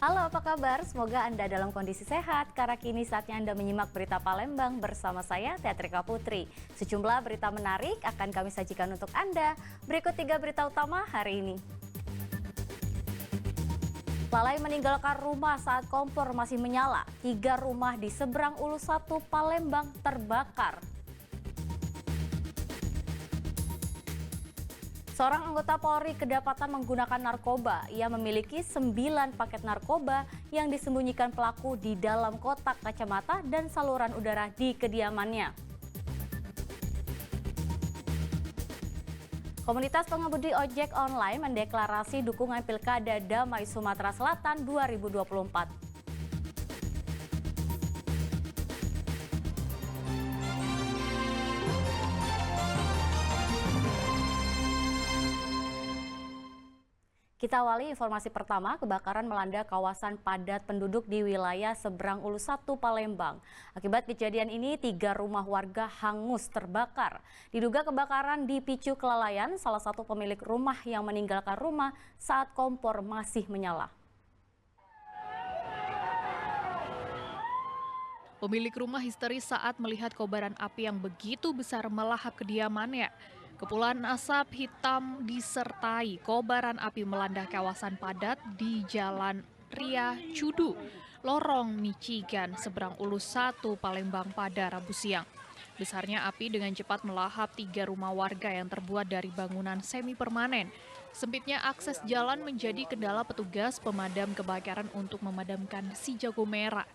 Halo, apa kabar? Semoga Anda dalam kondisi sehat, karena kini saatnya Anda menyimak berita Palembang bersama saya, Teatrika Putri. Sejumlah berita menarik akan kami sajikan untuk Anda. Berikut 3 berita utama hari ini. Lalai meninggalkan rumah saat kompor masih menyala. 3 rumah di seberang Ulu 1 Palembang terbakar. Seorang anggota Polri kedapatan menggunakan narkoba. Ia memiliki 9 paket narkoba yang disembunyikan pelaku di dalam kotak kacamata dan saluran udara di kediamannya. Komunitas pengemudi ojek online mendeklarasi dukungan Pilkada Damai Sumatera Selatan 2024. Kita awali informasi pertama, kebakaran melanda kawasan padat penduduk di wilayah seberang Ulu 1 Palembang. Akibat kejadian ini, 3 rumah warga hangus terbakar. Diduga kebakaran dipicu kelalaian salah satu pemilik rumah yang meninggalkan rumah saat kompor masih menyala. Pemilik rumah histeris saat melihat kobaran api yang begitu besar melahap kediamannya. Kepulan asap hitam disertai kobaran api melanda kawasan padat di Jalan Ria Cudu, Lorong Michigan, seberang Ulu 1 Palembang pada Rabu siang. Besarnya api dengan cepat melahap 3 rumah warga yang terbuat dari bangunan semi permanen. Sempitnya akses jalan menjadi kendala petugas pemadam kebakaran untuk memadamkan si jago merah.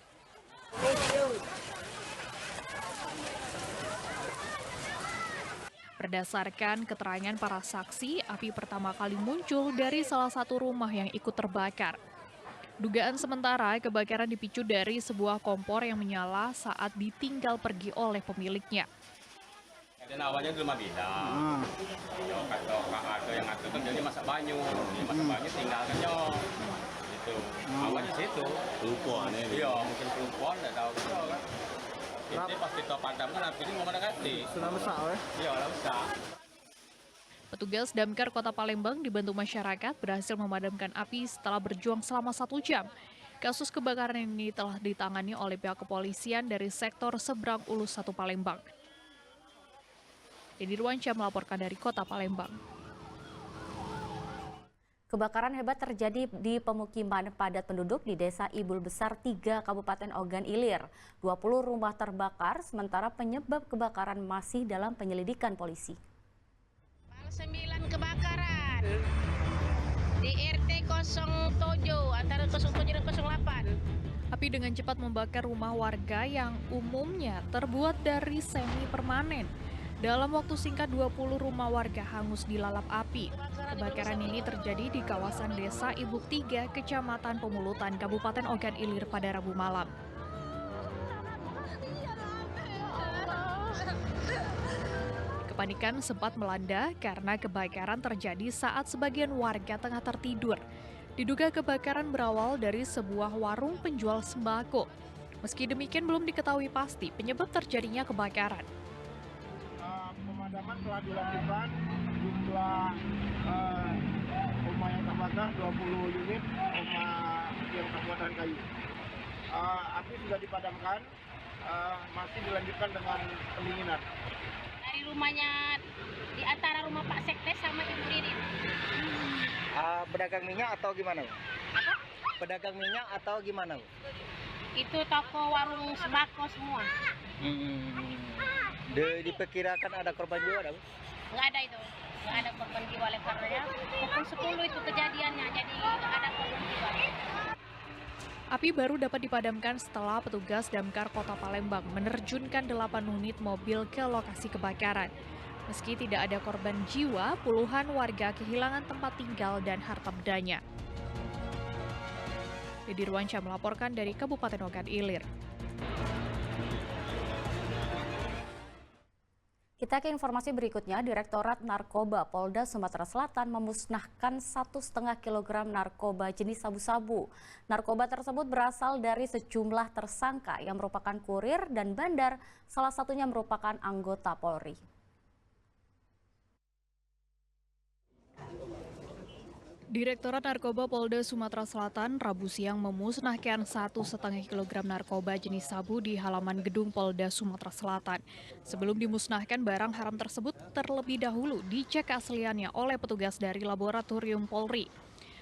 Berdasarkan keterangan para saksi, api pertama kali muncul dari salah satu rumah yang ikut terbakar. Dugaan sementara, kebakaran dipicu dari sebuah kompor yang menyala saat ditinggal pergi oleh pemiliknya. Dan awalnya di rumah bidang, atau yang ngatur kan jadi masak banyu, tinggalkan gitu. Awalnya situ. Pelupon ya? Iya, mungkin pelupon, nggak tahu kan. Ini pas kita padamkan apinya mau mendekati. Sudah besar ya? Iya, sudah besar. Petugas Damkar Kota Palembang dibantu masyarakat berhasil memadamkan api setelah berjuang selama 1 jam. Kasus kebakaran ini telah ditangani oleh pihak kepolisian dari sektor seberang Ulu 1 Palembang. Dedi Ruansyah melaporkan dari Kota Palembang. Kebakaran hebat terjadi di pemukiman padat penduduk di Desa Ibul Besar 3 Kabupaten Ogan Ilir. 20 rumah terbakar, sementara penyebab kebakaran masih dalam penyelidikan polisi. 9 kebakaran di RT 07 antara 07 dan 08. Api dengan cepat membakar rumah warga yang umumnya terbuat dari semi permanen. Dalam waktu singkat 20 rumah warga hangus dilalap api. Kebakaran ini terjadi di kawasan Desa Ibuk 3, Kecamatan Pemulutan, Kabupaten Ogan Ilir pada Rabu malam. Kepanikan sempat melanda karena kebakaran terjadi saat sebagian warga tengah tertidur. Diduga kebakaran berawal dari sebuah warung penjual sembako. Meski demikian belum diketahui pasti penyebab terjadinya kebakaran. Pemadaman telah dilakukan, jumlah rumah yang terbakar 20 unit rumah yang terbuat dari kayu. Api sudah dipadamkan, masih dilanjutkan dengan pendinginan. Dari rumahnya di antara rumah Pak Sekdes sama Ibu Ririn. Pedagang minyak atau gimana, Bu? Apa? Pedagang minyak atau gimana, Bu? Itu toko warung sembako semua. Diperkirakan ada korban jiwa, Bu? Nggak ada itu. Nggak ada korban jiwa oleh karenanya. Pukul 10 itu kejadiannya, jadi nggak ada korban jiwa. Api baru dapat dipadamkan setelah petugas Damkar Kota Palembang menerjunkan 8 unit mobil ke lokasi kebakaran. Meski tidak ada korban jiwa, puluhan warga kehilangan tempat tinggal dan harta bendanya. Dedi Ruansyah melaporkan dari Kabupaten Ogan Ilir. Kita ke informasi berikutnya, Direktorat Narkoba Polda Sumatera Selatan memusnahkan 1,5 kg narkoba jenis sabu-sabu. Narkoba tersebut berasal dari sejumlah tersangka yang merupakan kurir dan bandar, salah satunya merupakan anggota Polri. Direktorat Narkoba Polda Sumatera Selatan Rabu siang memusnahkan 1,5 kg narkoba jenis sabu di halaman gedung Polda Sumatera Selatan. Sebelum dimusnahkan, barang haram tersebut terlebih dahulu dicek keasliannya oleh petugas dari Laboratorium Polri.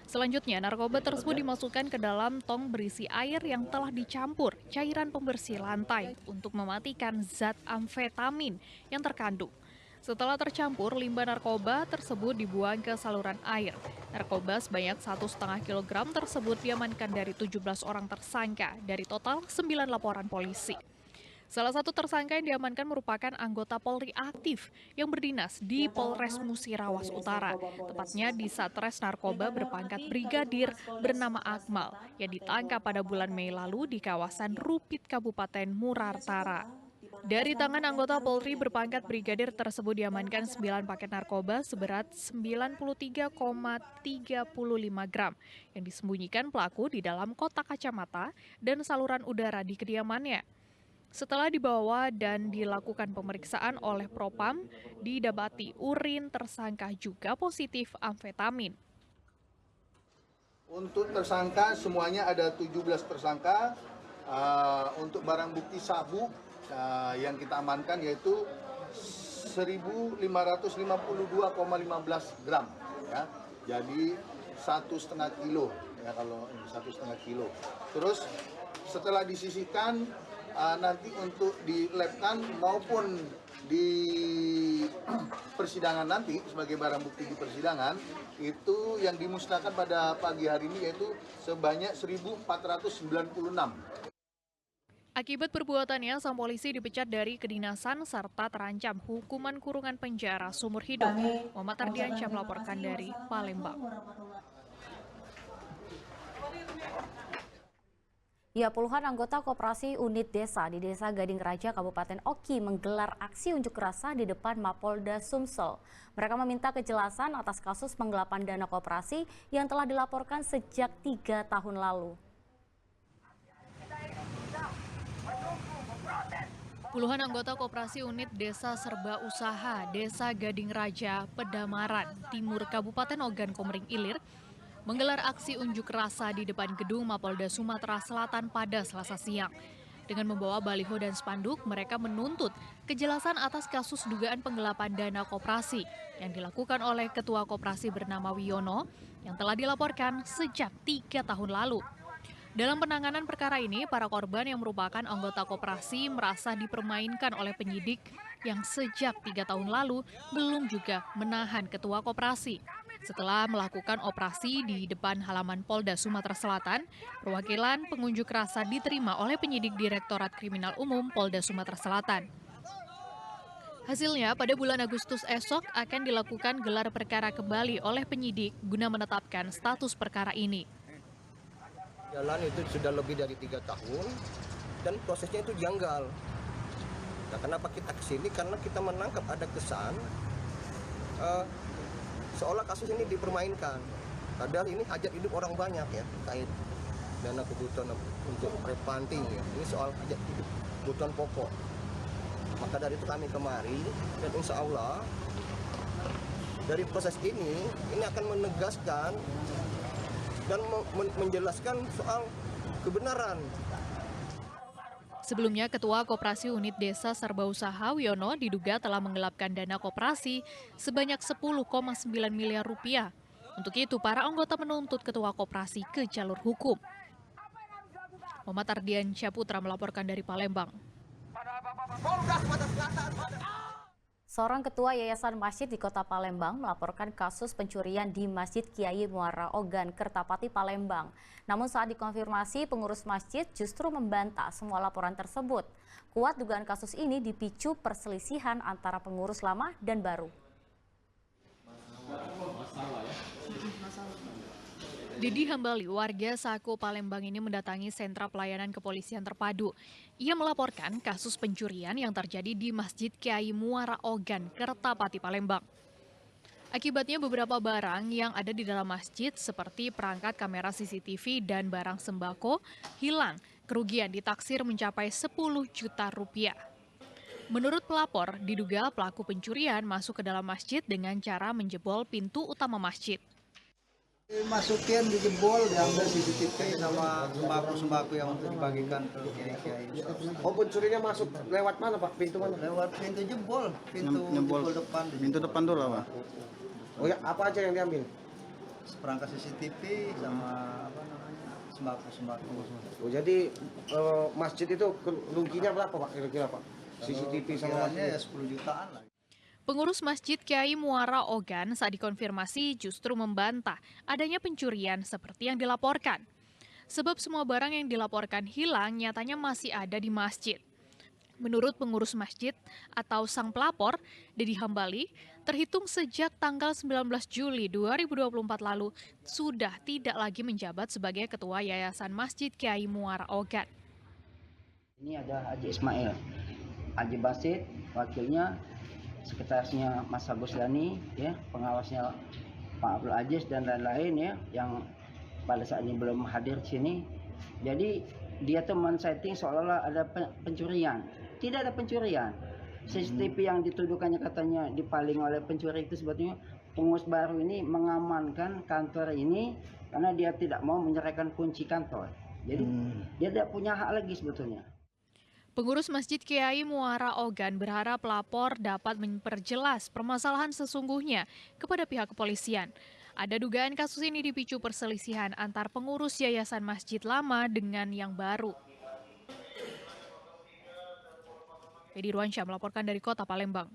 Selanjutnya, narkoba tersebut dimasukkan ke dalam tong berisi air yang telah dicampur cairan pembersih lantai untuk mematikan zat amfetamin yang terkandung. Setelah tercampur, limbah narkoba tersebut dibuang ke saluran air. Narkoba sebanyak 1,5 kg tersebut diamankan dari 17 orang tersangka dari total 9 laporan polisi. Salah satu tersangka yang diamankan merupakan anggota Polri aktif yang berdinas di Polres Musirawas Utara, tepatnya di Satres Narkoba berpangkat Brigadir bernama Akmal, yang ditangkap pada bulan Mei lalu di kawasan Rupit, Kabupaten Murartara. Dari tangan anggota Polri berpangkat brigadir tersebut diamankan 9 paket narkoba seberat 93,35 gram yang disembunyikan pelaku di dalam kotak kacamata dan saluran udara di kediamannya. Setelah dibawa dan dilakukan pemeriksaan oleh Propam, didapati urin tersangka juga positif amfetamin. Untuk tersangka semuanya ada 17 tersangka. Untuk barang bukti sabu yang kita amankan yaitu 1.552,15 gram, ya. Jadi 1,5 kilo, ya, kalau ini 1,5 kilo. Terus setelah disisihkan nanti untuk dilabkan maupun di persidangan nanti sebagai barang bukti di persidangan itu yang dimusnahkan pada pagi hari ini yaitu sebanyak 1.496. Akibat perbuatannya, sang polisi dipecat dari kedinasan serta terancam hukuman kurungan penjara seumur hidup. Muhammad Ardiansyah melaporkan dari Palembang. Ya, puluhan anggota koperasi unit desa di Desa Gading Raja, Kabupaten Oki menggelar aksi unjuk rasa di depan Mapolda Sumsel. Mereka meminta kejelasan atas kasus penggelapan dana koperasi yang telah dilaporkan sejak 3 tahun lalu. Puluhan anggota koperasi unit Desa Serba Usaha, Desa Gading Raja, Pedamaran, Timur Kabupaten Ogan Komering Ilir, menggelar aksi unjuk rasa di depan gedung Mapolda Sumatera Selatan pada Selasa siang. Dengan membawa baliho dan spanduk, mereka menuntut kejelasan atas kasus dugaan penggelapan dana koperasi yang dilakukan oleh Ketua Koperasi bernama Wiono yang telah dilaporkan sejak 3 tahun lalu. Dalam penanganan perkara ini, para korban yang merupakan anggota koperasi merasa dipermainkan oleh penyidik yang sejak 3 tahun lalu belum juga menahan ketua koperasi. Setelah melakukan operasi di depan halaman Polda Sumatera Selatan, perwakilan pengunjuk rasa diterima oleh penyidik Direktorat Kriminal Umum Polda Sumatera Selatan. Hasilnya, pada bulan Agustus esok akan dilakukan gelar perkara kembali oleh penyidik guna menetapkan status perkara ini. Jalan itu sudah lebih dari 3 tahun dan prosesnya itu janggal. Nah, kenapa kita kesini? Karena kita menangkap ada kesan seolah kasus ini dipermainkan. Padahal ini hajat hidup orang banyak ya, terkait dana kebutuhan untuk repanting ya. Ini soal hajat hidup, kebutuhan pokok. Maka dari itu kami kemari dan insya Allah dari proses ini akan menegaskan dan menjelaskan soal kebenaran. Sebelumnya, Ketua Koperasi Unit Desa Serba Usaha Wiono diduga telah menggelapkan dana koperasi sebanyak 10,9 miliar rupiah. Untuk itu, para anggota menuntut Ketua Koperasi ke jalur hukum. Muhammad Ardiansyah Putra melaporkan dari Palembang. Seorang ketua Yayasan Masjid di Kota Palembang melaporkan kasus pencurian di Masjid Kiai Muara Ogan, Kertapati, Palembang. Namun saat dikonfirmasi, pengurus masjid justru membantah semua laporan tersebut. Kuat dugaan kasus ini dipicu perselisihan antara pengurus lama dan baru. Didi Hambali, warga Sako Palembang ini mendatangi sentra pelayanan kepolisian terpadu. Ia melaporkan kasus pencurian yang terjadi di Masjid Kiai Muara Ogan, Kertapati, Palembang. Akibatnya beberapa barang yang ada di dalam masjid seperti perangkat kamera CCTV dan barang sembako hilang. Kerugian ditaksir mencapai 10 juta rupiah. Menurut pelapor, diduga pelaku pencurian masuk ke dalam masjid dengan cara menjebol pintu utama masjid. Masukin dijebol, diambil CCTV sama sembako-sembako yang untuk dibagikan ke kiai-kiai. Oh, pencurinya masuk lewat mana Pak? Pintu mana? Lewat pintu jebol, jebol depan. Pintu depan dulu apa? Oh ya, apa aja yang diambil? Seperangkat CCTV sama apa namanya sembako-sembako. Oh, jadi masjid itu ruginya berapa Pak kira-kira Pak? CCTV sama Kiranya ya masjid. 10 jutaan lah. Pengurus Masjid Kiai Muara Ogan saat dikonfirmasi justru membantah adanya pencurian seperti yang dilaporkan. Sebab semua barang yang dilaporkan hilang nyatanya masih ada di masjid. Menurut pengurus masjid atau sang pelapor, Dedi Hambali, terhitung sejak tanggal 19 Juli 2024 lalu sudah tidak lagi menjabat sebagai Ketua Yayasan Masjid Kiai Muara Ogan. Ini ada Haji Ismail, Haji Basit, wakilnya, sekretarisnya Mas Agus Dani, ya, pengawasnya Pak Abdul Aziz dan lain-lain ya, yang pada saat ini belum hadir di sini. Jadi dia tuh men-setting seolah-olah ada pencurian. Tidak ada pencurian. CCTV yang dituduhkannya katanya dipaling oleh pencuri itu sebetulnya pengurus baru ini mengamankan kantor ini karena dia tidak mau menyerahkan kunci kantor. Jadi dia tidak punya hak lagi sebetulnya. Pengurus Masjid Kiai Muara Ogan berharap pelapor dapat memperjelas permasalahan sesungguhnya kepada pihak kepolisian. Ada dugaan kasus ini dipicu perselisihan antar pengurus Yayasan Masjid Lama dengan yang baru. Fedy Ruansyah melaporkan dari Kota Palembang.